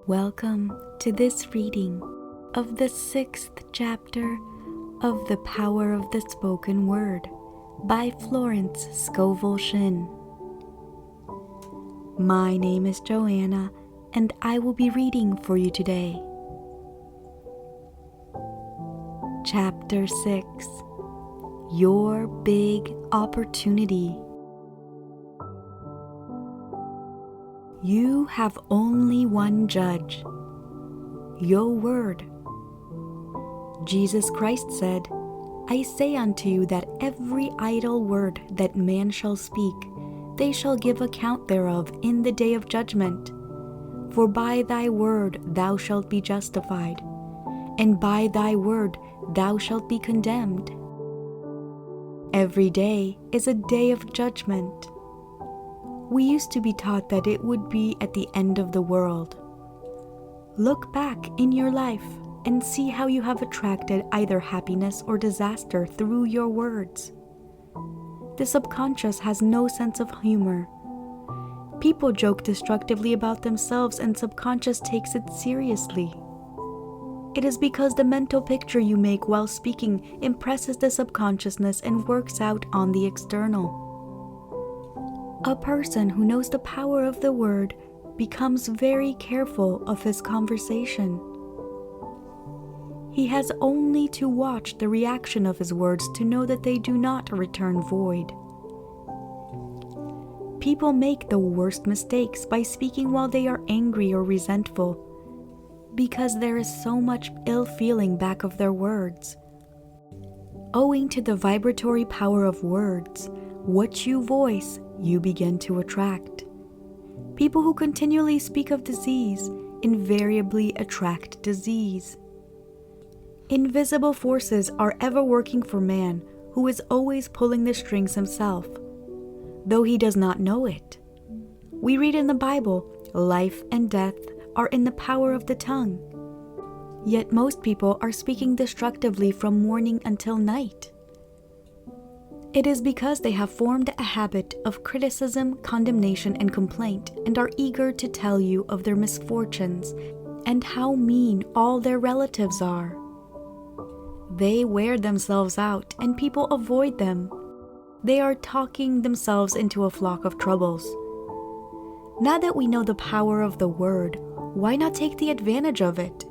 Welcome to this reading of the 6th chapter of The Power of the Spoken Word by Florence Scovel Shinn. My name is Joanna, and I will be reading for you today. Chapter 6. Your Big Opportunity. You have only one judge, your word. Jesus Christ said, I say unto you that every idle word that man shall speak, they shall give account thereof in the day of judgment. For by thy word thou shalt be justified, and by thy word thou shalt be condemned. Every day is a day of judgment. We used to be taught that it would be at the end of the world. Look back in your life and see how you have attracted either happiness or disaster through your words. The subconscious has no sense of humor. People joke destructively about themselves and subconscious takes it seriously. It is because the mental picture you make while speaking impresses the subconsciousness and works out on the external. A person who knows the power of the word becomes very careful of his conversation. He has only to watch the reaction of his words to know that they do not return void. People make the worst mistakes by speaking while they are angry or resentful, because there is so much ill feeling back of their words. Owing to the vibratory power of words, what you voice, you begin to attract. People who continually speak of disease invariably attract disease. Invisible forces are ever working for man, who is always pulling the strings himself, though he does not know it. We read in the Bible, life and death are in the power of the tongue. Yet most people are speaking destructively from morning until night. It is because they have formed a habit of criticism, condemnation, and complaint, and are eager to tell you of their misfortunes and how mean all their relatives are. They wear themselves out, and people avoid them. They are talking themselves into a flock of troubles. Now that we know the power of the word, why not take the advantage of it?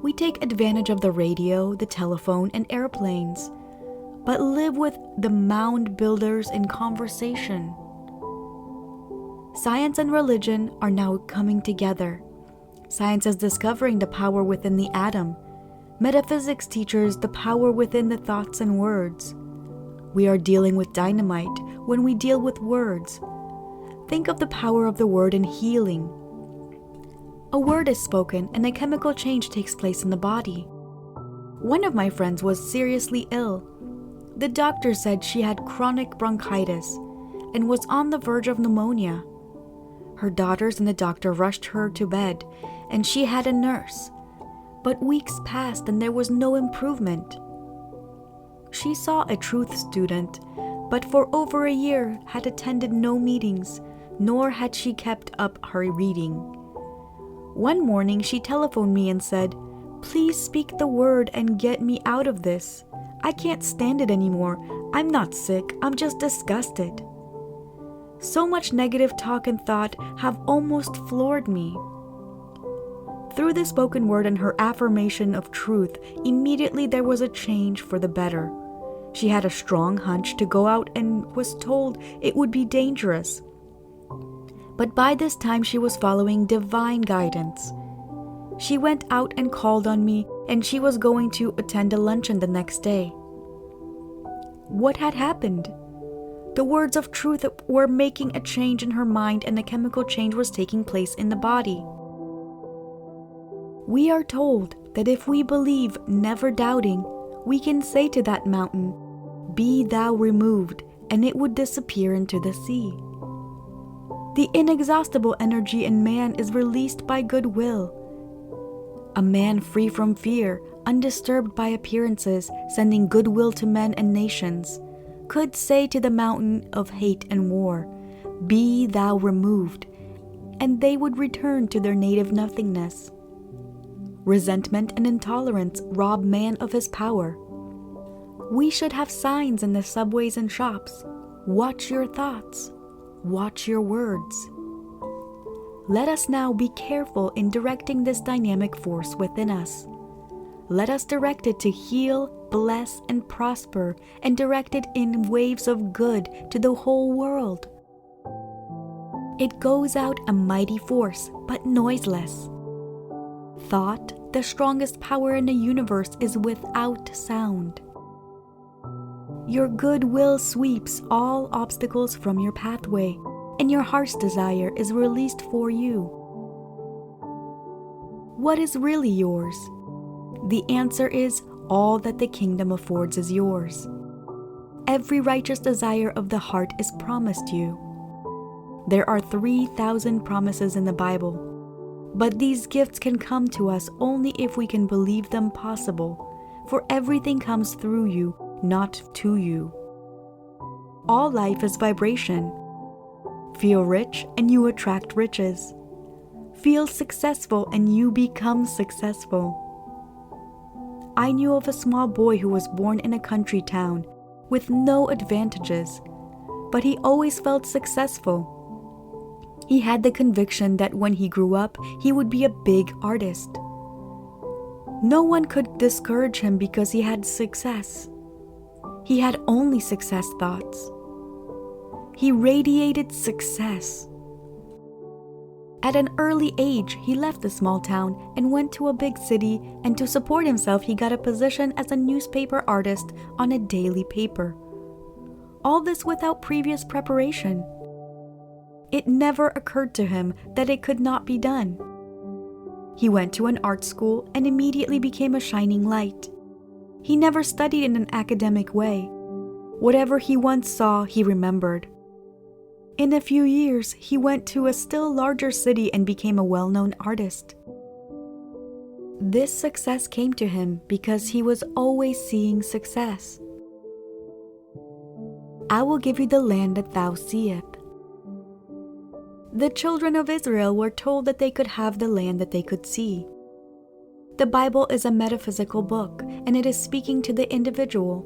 We take advantage of the radio, the telephone, and airplanes, but live with the mound builders in conversation. Science and religion are now coming together. Science is discovering the power within the atom. Metaphysics teaches the power within the thoughts and words. We are dealing with dynamite when we deal with words. Think of the power of the word in healing. A word is spoken and a chemical change takes place in the body. One of my friends was seriously ill. The doctor said she had chronic bronchitis and was on the verge of pneumonia. Her daughters and the doctor rushed her to bed, and she had a nurse. But weeks passed and there was no improvement. She saw a truth student, but for over a year had attended no meetings, nor had she kept up her reading. One morning she telephoned me and said, "Please speak the word and get me out of this. I can't stand it anymore. I'm not sick, I'm just disgusted." So much negative talk and thought have almost floored me. Through the spoken word and her affirmation of truth, immediately there was a change for the better. She had a strong hunch to go out and was told it would be dangerous. But by this time she was following divine guidance. She went out and called on me, and she was going to attend a luncheon the next day. What had happened? The words of truth were making a change in her mind, and a chemical change was taking place in the body. We are told that if we believe, never doubting, we can say to that mountain, "Be thou removed," and it would disappear into the sea. The inexhaustible energy in man is released by goodwill. A man free from fear, undisturbed by appearances, sending goodwill to men and nations, could say to the mountain of hate and war, "Be thou removed," and they would return to their native nothingness. Resentment and intolerance rob man of his power. We should have signs in the subways and shops. Watch your thoughts. Watch your words. Let us now be careful in directing this dynamic force within us. Let us direct it to heal, bless, and prosper, and direct it in waves of good to the whole world. It goes out a mighty force, but noiseless. Thought, the strongest power in the universe, is without sound. Your goodwill sweeps all obstacles from your pathway, and your heart's desire is released for you. What is really yours? The answer is all that the kingdom affords is yours. Every righteous desire of the heart is promised you. There are 3,000 promises in the Bible, but these gifts can come to us only if we can believe them possible, for everything comes through you, not to you. All life is vibration. Feel rich and you attract riches. Feel successful and you become successful. I knew of a small boy who was born in a country town with no advantages, but he always felt successful. He had the conviction that when he grew up, he would be a big artist. No one could discourage him because he had success. He had only success thoughts. He radiated success. At an early age, he left the small town and went to a big city, and to support himself, he got a position as a newspaper artist on a daily paper. All this without previous preparation. It never occurred to him that it could not be done. He went to an art school and immediately became a shining light. He never studied in an academic way. Whatever he once saw, he remembered. In a few years, he went to a still larger city and became a well-known artist. This success came to him because he was always seeing success. I will give you the land that thou seest. The children of Israel were told that they could have the land that they could see. The Bible is a metaphysical book, and it is speaking to the individual.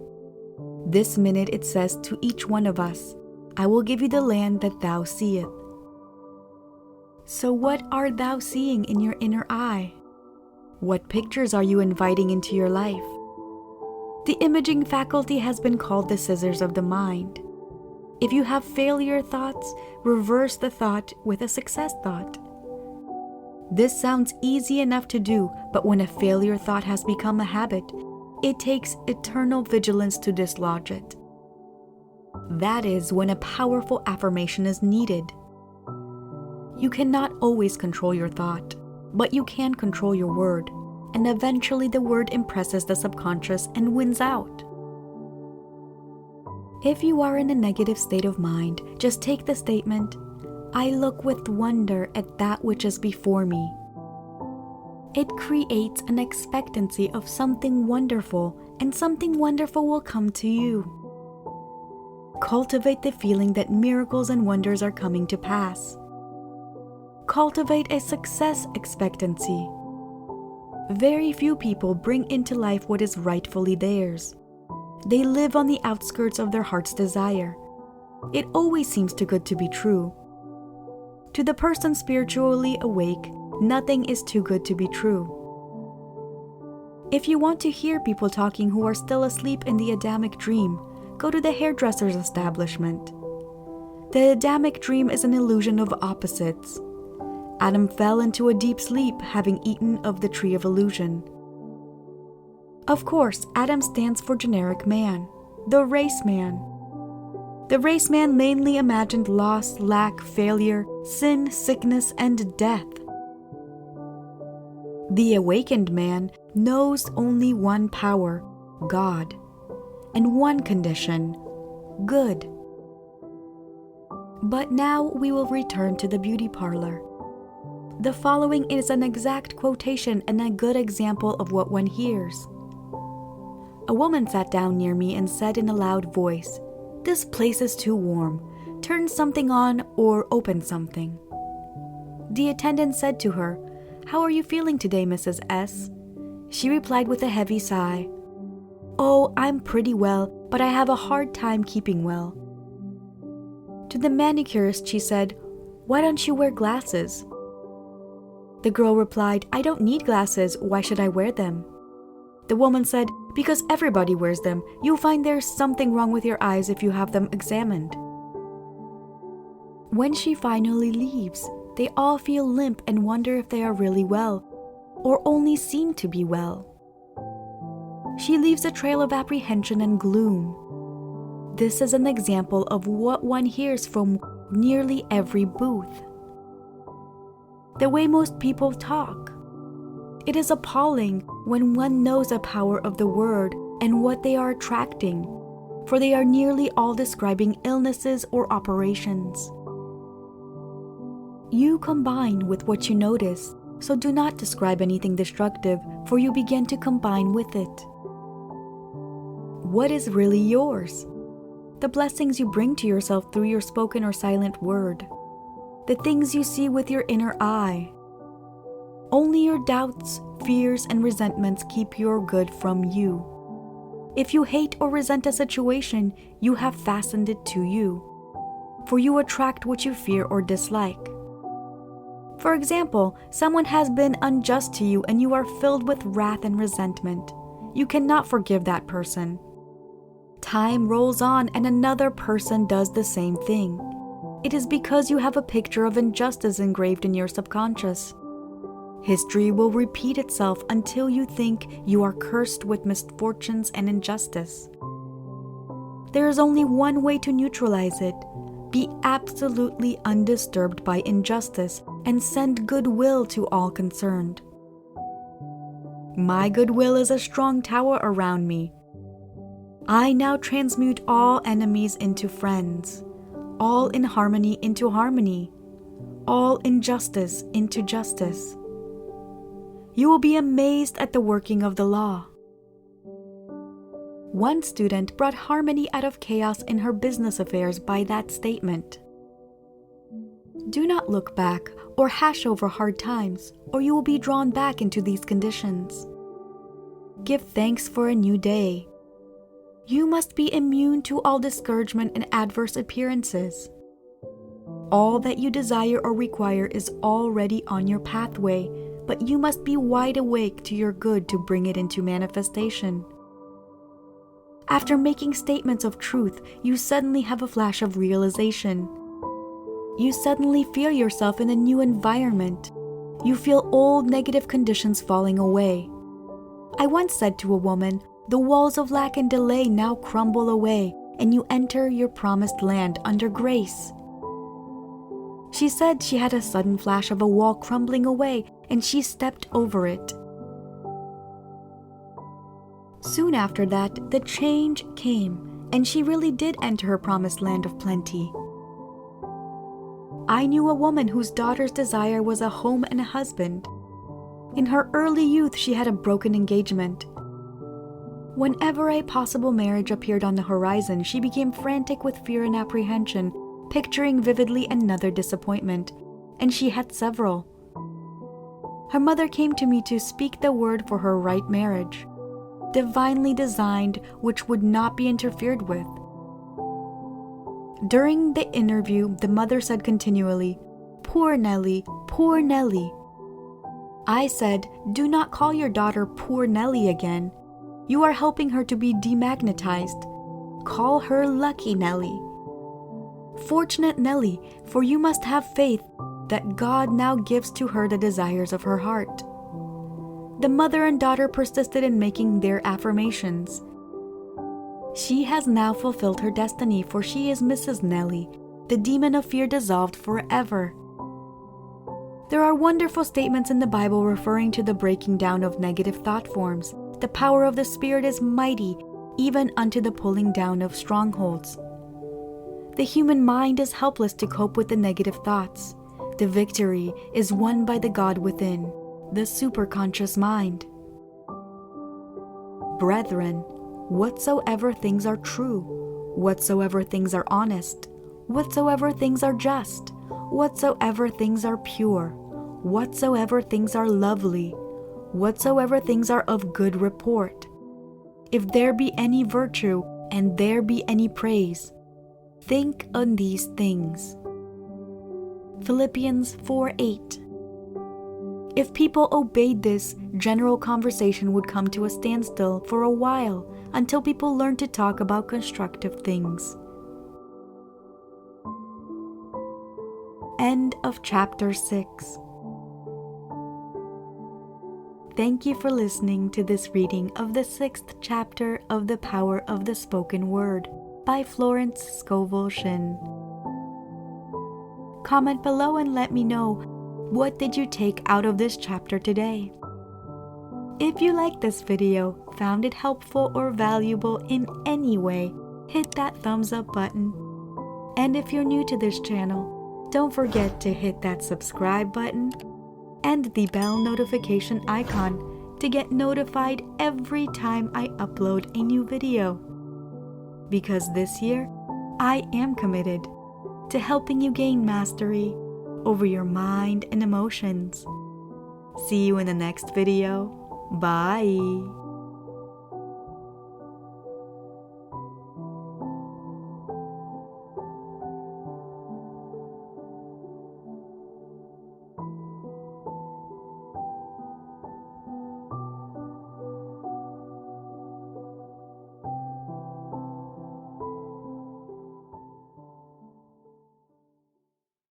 This minute it says to each one of us, I will give you the land that thou seest. So what art thou seeing in your inner eye? What pictures are you inviting into your life? The imaging faculty has been called the scissors of the mind. If you have failure thoughts, reverse the thought with a success thought. This sounds easy enough to do, but when a failure thought has become a habit, it takes eternal vigilance to dislodge it. That is when a powerful affirmation is needed. You cannot always control your thought, but you can control your word, and eventually the word impresses the subconscious and wins out. If you are in a negative state of mind, just take the statement, I look with wonder at that which is before me. It creates an expectancy of something wonderful, and something wonderful will come to you. Cultivate the feeling that miracles and wonders are coming to pass. Cultivate a success expectancy. Very few people bring into life what is rightfully theirs. They live on the outskirts of their heart's desire. It always seems too good to be true. To the person spiritually awake, nothing is too good to be true. If you want to hear people talking who are still asleep in the Adamic dream, go to the hairdresser's establishment. The Adamic dream is an illusion of opposites. Adam fell into a deep sleep, having eaten of the tree of illusion. Of course, Adam stands for generic man, the race man. The race man mainly imagined loss, lack, failure, sin, sickness, and death. The awakened man knows only one power, God, and one condition, good. But now we will return to the beauty parlor. The following is an exact quotation and a good example of what one hears. A woman sat down near me and said in a loud voice, "This place is too warm. Turn something on or open something." The attendant said to her, "How are you feeling today, Mrs. S?" She replied with a heavy sigh, "Oh, I'm pretty well, but I have a hard time keeping well." To the manicurist, she said, "Why don't you wear glasses?" The girl replied, "I don't need glasses. Why should I wear them?" The woman said, "Because everybody wears them. You'll find there's something wrong with your eyes if you have them examined." When she finally leaves, they all feel limp and wonder if they are really well, or only seem to be well. She leaves a trail of apprehension and gloom. This is an example of what one hears from nearly every booth. The way most people talk. It is appalling when one knows the power of the word and what they are attracting, for they are nearly all describing illnesses or operations. You combine with what you notice, so do not describe anything destructive, for you begin to combine with it. What is really yours? The blessings you bring to yourself through your spoken or silent word. The things you see with your inner eye. Only your doubts, fears, and resentments keep your good from you. If you hate or resent a situation, you have fastened it to you, for you attract what you fear or dislike. For example, someone has been unjust to you and you are filled with wrath and resentment. You cannot forgive that person. Time rolls on and another person does the same thing. It is because you have a picture of injustice engraved in your subconscious. History will repeat itself until you think you are cursed with misfortunes and injustice. There is only one way to neutralize it. Be absolutely undisturbed by injustice and send goodwill to all concerned. My goodwill is a strong tower around me. I now transmute all enemies into friends, all inharmony into harmony, all injustice into justice. You will be amazed at the working of the law. One student brought harmony out of chaos in her business affairs by that statement. Do not look back or hash over hard times, or you will be drawn back into these conditions. Give thanks for a new day. You must be immune to all discouragement and adverse appearances. All that you desire or require is already on your pathway, but you must be wide awake to your good to bring it into manifestation. After making statements of truth, you suddenly have a flash of realization. You suddenly feel yourself in a new environment. You feel old negative conditions falling away. I once said to a woman, "The walls of lack and delay now crumble away, and you enter your promised land under grace." She said she had a sudden flash of a wall crumbling away, and she stepped over it. Soon after that, the change came, and she really did enter her promised land of plenty. I knew a woman whose daughter's desire was a home and a husband. In her early youth, she had a broken engagement. Whenever a possible marriage appeared on the horizon, she became frantic with fear and apprehension, picturing vividly another disappointment, and she had several. Her mother came to me to speak the word for her right marriage, divinely designed, which would not be interfered with. During the interview, the mother said continually, "Poor Nellie, poor Nellie." I said, "Do not call your daughter Poor Nellie again. You are helping her to be demagnetized. Call her Lucky Nellie. Fortunate Nellie, for you must have faith that God now gives to her the desires of her heart." The mother and daughter persisted in making their affirmations. She has now fulfilled her destiny, for she is Mrs. Nellie, the demon of fear dissolved forever. There are wonderful statements in the Bible referring to the breaking down of negative thought forms. The power of the Spirit is mighty, even unto the pulling down of strongholds. The human mind is helpless to cope with the negative thoughts. The victory is won by the God within, the superconscious mind. Brethren, whatsoever things are true, whatsoever things are honest, whatsoever things are just, whatsoever things are pure, whatsoever things are lovely, whatsoever things are of good report, if there be any virtue and there be any praise, think on these things. Philippians 4:8. If people obeyed this, general conversation would come to a standstill for a while until people learn to talk about constructive things. End of chapter 6. Thank you for listening to this reading of the 6th chapter of The Power of the Spoken Word by Florence Scovel Shinn. Comment below and let me know, what did you take out of this chapter today? If you liked this video, found it helpful or valuable in any way, hit that thumbs up button. And if you're new to this channel, don't forget to hit that subscribe button and the bell notification icon to get notified every time I upload a new video. Because this year, I am committed to helping you gain mastery over your mind and emotions. See you in the next video. Bye!